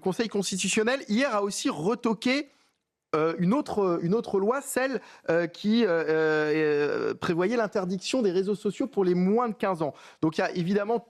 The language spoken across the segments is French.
Conseil constitutionnel, hier, a aussi retoqué une autre loi, celle qui prévoyait l'interdiction des réseaux sociaux pour les moins de 15 ans. Donc il y a évidemment,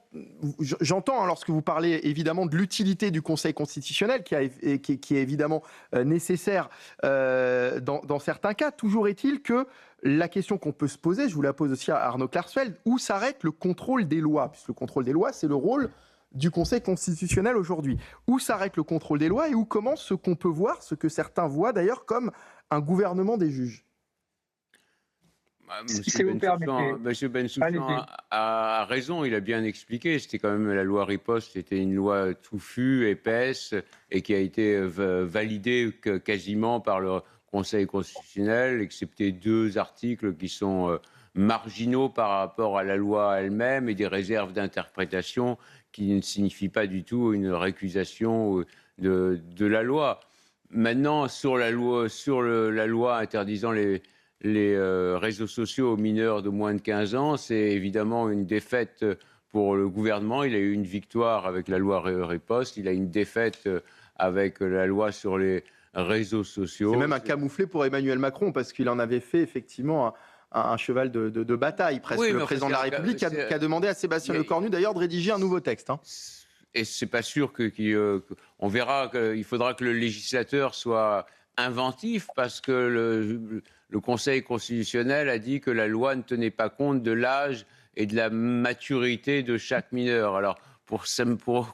j'entends lorsque vous parlez évidemment de l'utilité du Conseil constitutionnel qui est évidemment nécessaire dans certains cas. Toujours est-il que la question qu'on peut se poser, je vous la pose aussi à Arnaud Klarsfeld, où s'arrête le contrôle des lois? Puisque le contrôle des lois, c'est le rôle du Conseil constitutionnel aujourd'hui. Où s'arrête le contrôle des lois et où commence ce qu'on peut voir, ce que certains voient d'ailleurs comme un gouvernement des juges? Si vous permettez. Monsieur Allez-y. Bensoussan a raison, il a bien expliqué. C'était quand même la loi Riposte, c'était une loi touffue, épaisse, et qui a été validée quasiment par le Conseil constitutionnel, excepté 2 articles qui sont marginaux par rapport à la loi elle-même et des réserves d'interprétation qui ne signifient pas du tout une récusation de la loi. Maintenant, sur la loi interdisant les réseaux sociaux aux mineurs de moins de 15 ans, c'est évidemment une défaite pour le gouvernement. Il a eu une victoire avec la loi Riposte, il a une défaite avec la loi sur les réseaux sociaux. C'est même un camouflet pour Emmanuel Macron, parce qu'il en avait fait effectivement un cheval de bataille, presque. Oui, le président de la République qui a demandé à Sébastien Lecornu d'ailleurs de rédiger un nouveau texte. Et c'est pas sûr on verra qu'il faudra que le législateur soit inventif, parce que le Conseil constitutionnel a dit que la loi ne tenait pas compte de l'âge et de la maturité de chaque mineur. Alors, pour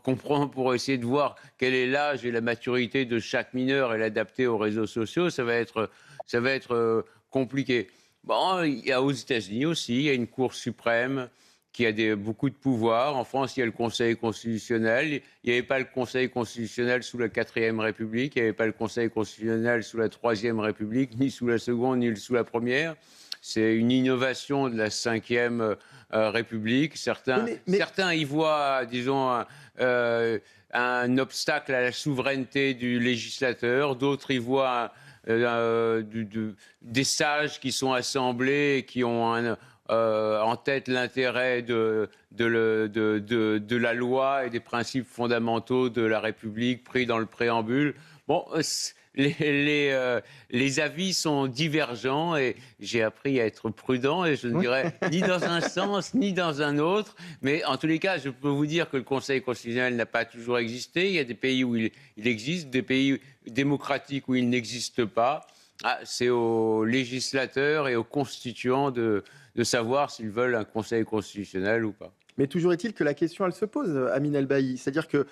comprendre, pour essayer de voir quel est l'âge et la maturité de chaque mineur et l'adapter aux réseaux sociaux, ça va être compliqué. Bon, il y a aux États-Unis aussi, il y a une Cour suprême qui a beaucoup de pouvoir. En France, il y a le Conseil constitutionnel. Il n'y avait pas le Conseil constitutionnel sous la 4e République, il n'y avait pas le Conseil constitutionnel sous la 3e République, ni sous la 2e, ni sous la 1re. C'est une innovation de la 5e République. Certains y voient, disons, un obstacle à la souveraineté du législateur. D'autres y voient des sages qui sont assemblés et qui ont en tête l'intérêt de la loi et des principes fondamentaux de la République pris dans le préambule. Bon, les avis sont divergents et j'ai appris à être prudent et je ne dirais ni dans un sens ni dans un autre. Mais en tous les cas, je peux vous dire que le Conseil constitutionnel n'a pas toujours existé. Il y a des pays où il existe, des pays démocratiques où il n'existe pas. C'est aux législateurs et aux constituants de savoir s'ils veulent un Conseil constitutionnel ou pas. Mais toujours est-il que la question, elle se pose, Amine El-Bailly. C'est-à-dire que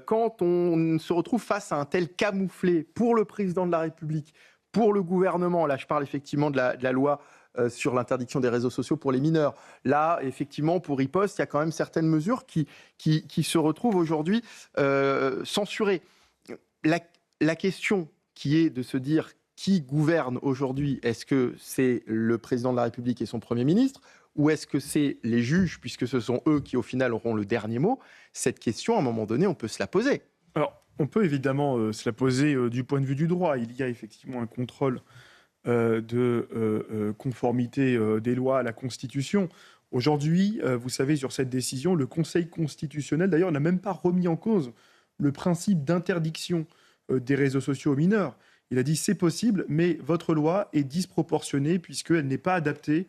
quand on se retrouve face à un tel camouflet pour le président de la République, pour le gouvernement, là je parle effectivement de la loi sur l'interdiction des réseaux sociaux pour les mineurs. Là, effectivement, pour Riposte, il y a quand même certaines mesures qui se retrouvent aujourd'hui censurées. La question qui est de se dire qui gouverne aujourd'hui, est-ce que c'est le président de la République et son Premier ministre, ou est-ce que c'est les juges, puisque ce sont eux qui, au final, auront le dernier mot? Cette question, à un moment donné, on peut se la poser. Alors, on peut évidemment se la poser du point de vue du droit. Il y a effectivement un contrôle de conformité des lois à la Constitution. Aujourd'hui, vous savez, sur cette décision, le Conseil constitutionnel, d'ailleurs, n'a même pas remis en cause le principe d'interdiction des réseaux sociaux aux mineurs. Il a dit c'est possible, mais votre loi est disproportionnée puisqu'elle n'est pas adaptée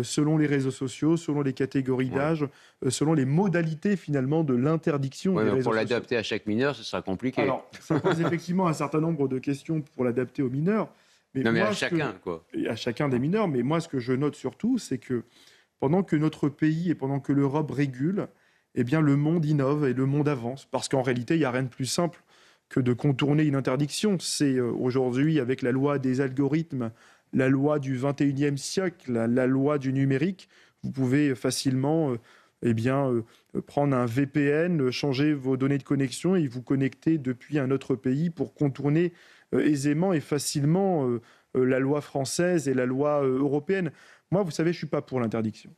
selon les réseaux sociaux, selon les catégories d'âge, selon les modalités finalement de l'interdiction des réseaux sociaux. Pour l'adapter à chaque mineur, ce sera compliqué. Alors, ça pose effectivement un certain nombre de questions pour l'adapter aux mineurs. Mais à chacun, quoi. À chacun des mineurs. Mais moi, ce que je note surtout, c'est que pendant que notre pays et pendant que l'Europe régule, eh bien, le monde innove et le monde avance. Parce qu'en réalité, il n'y a rien de plus simple que de contourner une interdiction. C'est aujourd'hui, avec la loi des algorithmes, la loi du 21e siècle, la loi du numérique, vous pouvez facilement prendre un VPN, changer vos données de connexion et vous connecter depuis un autre pays pour contourner aisément et facilement la loi française et la loi européenne. Moi, vous savez, je ne suis pas pour l'interdiction.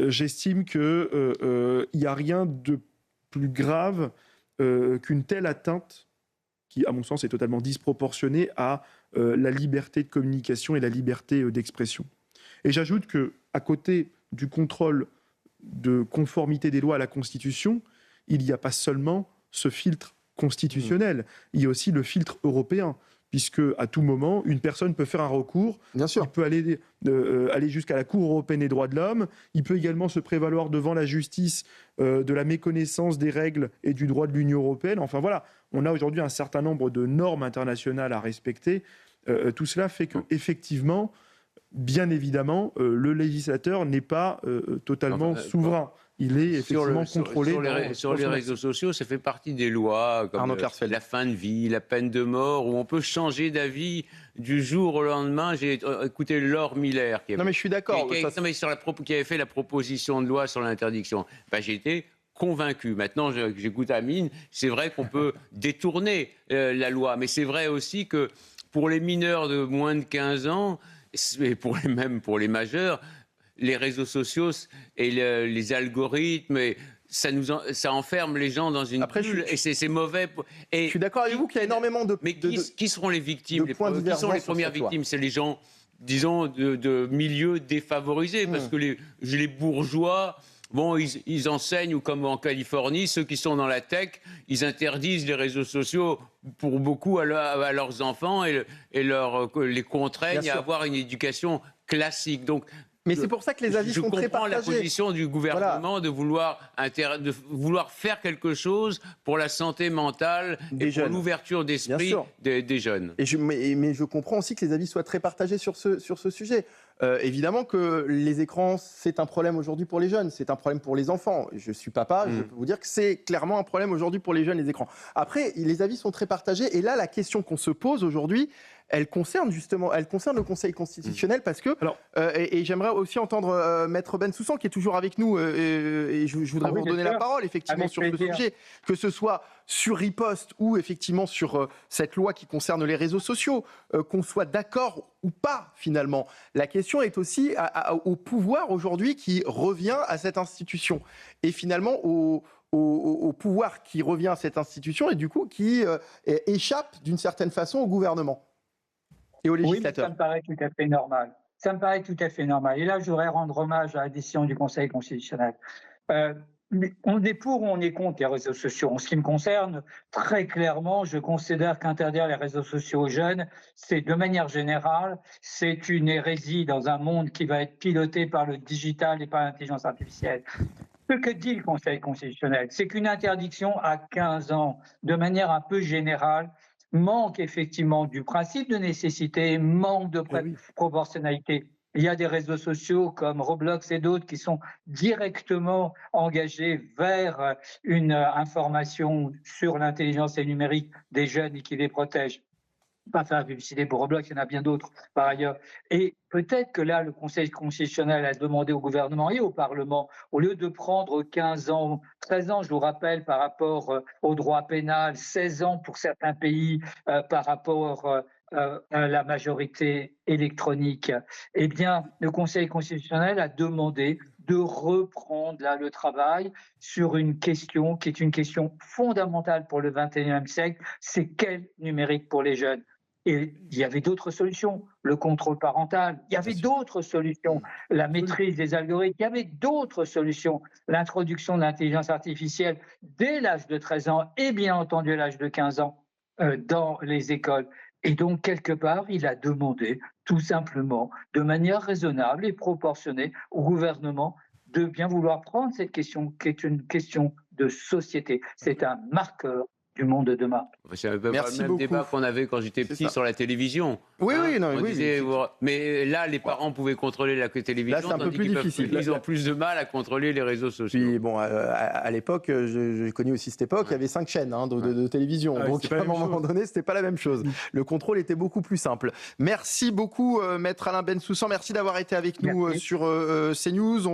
J'estime qu'il n'y a rien de plus grave qu'une telle atteinte, qui, à mon sens, est totalement disproportionnée à la liberté de communication et la liberté d'expression. Et j'ajoute qu'à côté du contrôle de conformité des lois à la Constitution, il n'y a pas seulement ce filtre constitutionnel. Il y a aussi le filtre européen, puisque à tout moment, une personne peut faire un recours. Bien sûr. Il peut aller jusqu'à la Cour européenne des droits de l'homme. Il peut également se prévaloir devant la justice de la méconnaissance des règles et du droit de l'Union européenne. Enfin voilà, on a aujourd'hui un certain nombre de normes internationales à respecter. Tout cela fait qu'effectivement, bien évidemment, le législateur n'est pas totalement souverain. Il est effectivement contrôlé. Sur les réseaux sociaux, ça fait partie des lois comme la fin de vie, la peine de mort, où on peut changer d'avis du jour au lendemain. J'ai écouté Laure Miller qui mais je suis d'accord. Qui avait fait la proposition de loi sur l'interdiction. J'ai été convaincu. Maintenant, j'écoute Amine. C'est vrai qu'on peut détourner la loi, mais c'est vrai aussi que pour les mineurs de moins de 15 ans, et même pour les majeurs, les réseaux sociaux et les algorithmes, ça enferme les gens dans une bulle, et c'est mauvais. Je suis d'accord avec vous qu'il y a énormément de... Mais qui seront les victimes? Qui sont les premières victimes? C'est les gens, disons, de milieux défavorisés, parce que les bourgeois... Bon, ils enseignent, ou comme en Californie, ceux qui sont dans la tech, ils interdisent les réseaux sociaux pour beaucoup à leurs enfants et les contraignent à avoir une éducation classique. Donc, mais c'est pour ça que les avis sont très partagés. Je comprends la position du gouvernement de vouloir faire quelque chose pour la santé mentale et pour l'ouverture d'esprit des jeunes. Mais je comprends aussi que les avis soient très partagés sur ce sujet. Évidemment que les écrans, c'est un problème aujourd'hui pour les jeunes, c'est un problème pour les enfants. Je suis papa, je peux vous dire que c'est clairement un problème aujourd'hui pour les jeunes, les écrans. Après, les avis sont très partagés, et là, la question qu'on se pose aujourd'hui, elle concerne le Conseil constitutionnel, parce que, et j'aimerais aussi entendre Maître Bensoussan, qui est toujours avec nous, et je voudrais vous donner la parole, effectivement, sur ce sujet, que ce soit sur Riposte ou effectivement sur cette loi qui concerne les réseaux sociaux, qu'on soit d'accord ou pas, finalement. La question est aussi au pouvoir aujourd'hui qui revient à cette institution, et finalement au pouvoir qui revient à cette institution, et du coup qui échappe d'une certaine façon au gouvernement et aux législateurs. Oui, ça me paraît tout à fait normal. Ça me paraît tout à fait normal. Et là, je voudrais rendre hommage à la décision du Conseil constitutionnel. On est pour ou on est contre les réseaux sociaux. En ce qui me concerne, très clairement, je considère qu'interdire les réseaux sociaux aux jeunes, c'est de manière générale, c'est une hérésie dans un monde qui va être piloté par le digital et par l'intelligence artificielle. Ce que dit le Conseil constitutionnel, c'est qu'une interdiction à 15 ans, de manière un peu générale, manque effectivement du principe de nécessité, manque de proportionnalité. Il y a des réseaux sociaux comme Roblox et d'autres qui sont directement engagés vers une information sur l'intelligence et le numérique des jeunes et qui les protègent. Pas faire la publicité pour Roblox, il y en a bien d'autres par ailleurs. Et peut-être que là, le Conseil constitutionnel a demandé au gouvernement et au Parlement, au lieu de prendre 15 ans, 13 ans, je vous rappelle, par rapport au droit pénal, 16 ans pour certains pays par rapport à la majorité électronique, eh bien, le Conseil constitutionnel a demandé de reprendre là, le travail sur une question qui est une question fondamentale pour le XXIe siècle, c'est quel numérique pour les jeunes? Et il y avait d'autres solutions, le contrôle parental, il y avait d'autres solutions, la maîtrise des algorithmes, il y avait d'autres solutions, l'introduction de l'intelligence artificielle dès l'âge de 13 ans et bien entendu à l'âge de 15 ans dans les écoles. Et donc, quelque part, il a demandé tout simplement, de manière raisonnable et proportionnée au gouvernement de bien vouloir prendre cette question qui est une question de société. C'est un marqueur du monde de demain. C'est un peu le même débat qu'on avait quand j'étais petit sur la télévision. Oui, mais là, les parents pouvaient contrôler la télévision, là, c'est un peu plus difficile. Ils ont plus de mal à contrôler les réseaux sociaux. Puis bon, à l'époque, j'ai connu aussi cette époque, il y avait 5 chaînes de télévision. Donc, à un moment donné, c'était pas la même chose. Le contrôle était beaucoup plus simple. Merci beaucoup, Maître Alain Bensoussan. Merci d'avoir été avec nous sur CNews.